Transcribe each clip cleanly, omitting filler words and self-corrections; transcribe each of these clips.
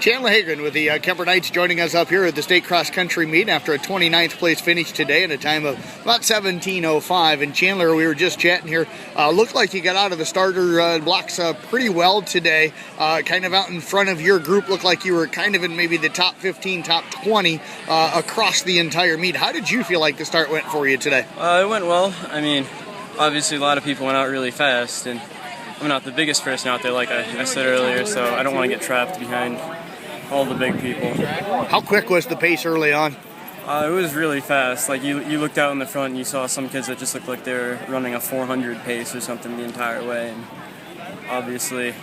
Chandler Hagen with the Kuemper Knights joining us up here at the state cross country meet after a 29th place finish today at a time of about 17:05. And Chandler, we were just chatting here, looked like you got out of the starter blocks pretty well today, kind of out in front of your group. Looked like you were kind of in maybe the top 15, top 20 across the entire meet. How did you feel like the start went for you today? It went well. I mean, obviously a lot of people went out really fast, and I'm not the biggest person out there, like I said earlier, so I don't want to get trapped behind all the big people. How quick was the pace early on? It was really fast. Like you looked out in the front and you saw some kids that just looked like they were running a 400 pace or something the entire way, and obviously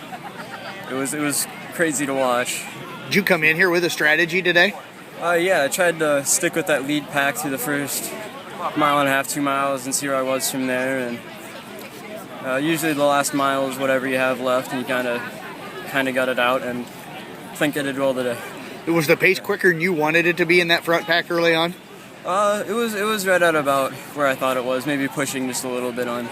it was crazy to watch. Did you come in here with a strategy today? Yeah, I tried to stick with that lead pack through the first mile and a half, 2 miles, and see where I was from there. And usually the last mile is whatever you have left, and you kind of got it out. And I think I did well today. Was the pace quicker than you wanted it to be in that front pack early on? It was right at about where I thought it was, maybe pushing just a little bit on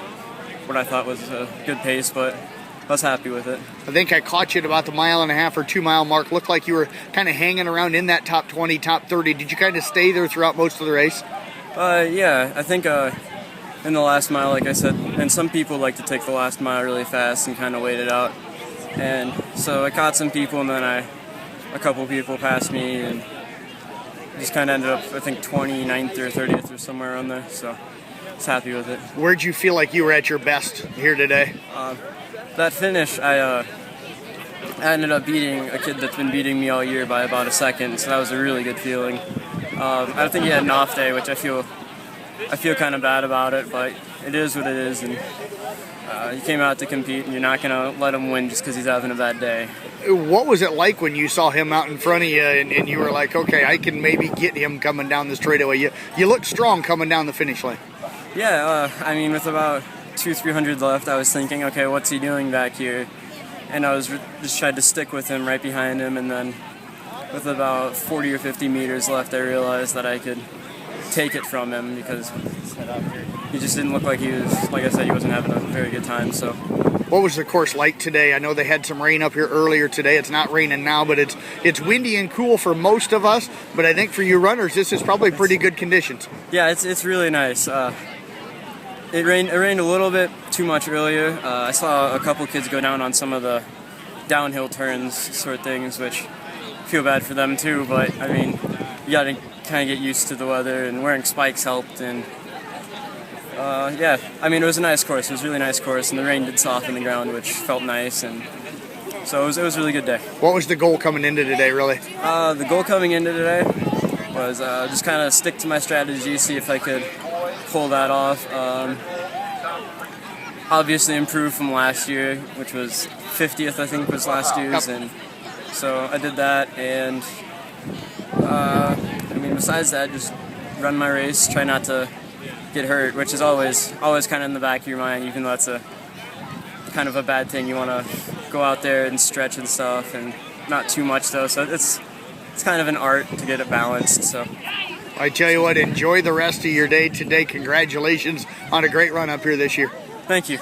what I thought was a good pace, but I was happy with it. I think I caught you at about the 1.5 or 2 mile mark. Looked like you were kind of hanging around in that top 20, top 30. Did you kind of stay there throughout most of the race? Yeah, I think in the last mile, like I said, and some people like to take the last mile really fast and kind of wait it out. And so I caught some people, and then a couple people passed me, and just kind of ended up, I think, 29th or 30th or somewhere around there. So I was happy with it. Where'd you feel like you were at your best here today? That finish, I ended up beating a kid that's been beating me all year by about a second, so that was a really good feeling. I think he had an off day, which I feel kind of bad about it, but it is what it is, and he came out to compete, and you're not going to let him win just because he's having a bad day. What was it like when you saw him out in front of you and you were like, okay, I can maybe get him coming down the straightaway? You looked strong coming down the finish line. Yeah, I mean, with about 200-300 left, I was thinking, okay, what's he doing back here? And I was just tried to stick with him right behind him, and then with about 40 or 50 meters left, I realized that I could take it from him because he just didn't look like he was, like I said, he wasn't having a very good time. So, what was the course like today? I know they had some rain up here earlier today. It's not raining now, but it's windy and cool for most of us. But I think for you runners, this is probably pretty good conditions. Yeah, it's really nice. It rained a little bit too much earlier. I saw a couple kids go down on some of the downhill turns sort of things, which I feel bad for them too. But I mean, you got to kind of get used to the weather, and wearing spikes helped. And yeah, I mean, it was a nice course. It was a really nice course, and the rain did soften the ground, which felt nice. And so it was a really good day. What was the goal coming into today, really? The goal coming into today was just kind of stick to my strategy, see if I could pull that off. Obviously improve from last year, which was 50th, I think, was last year's, and so I did that. And I mean, besides that, just run my race, try not to get hurt, which is always kind of in the back of your mind, even though that's a kind of a bad thing. You want to go out there and stretch and stuff, and not too much though. So it's kind of an art to get it balanced. So I tell you what, enjoy the rest of your day today. Congratulations on a great run up here this year. Thank you.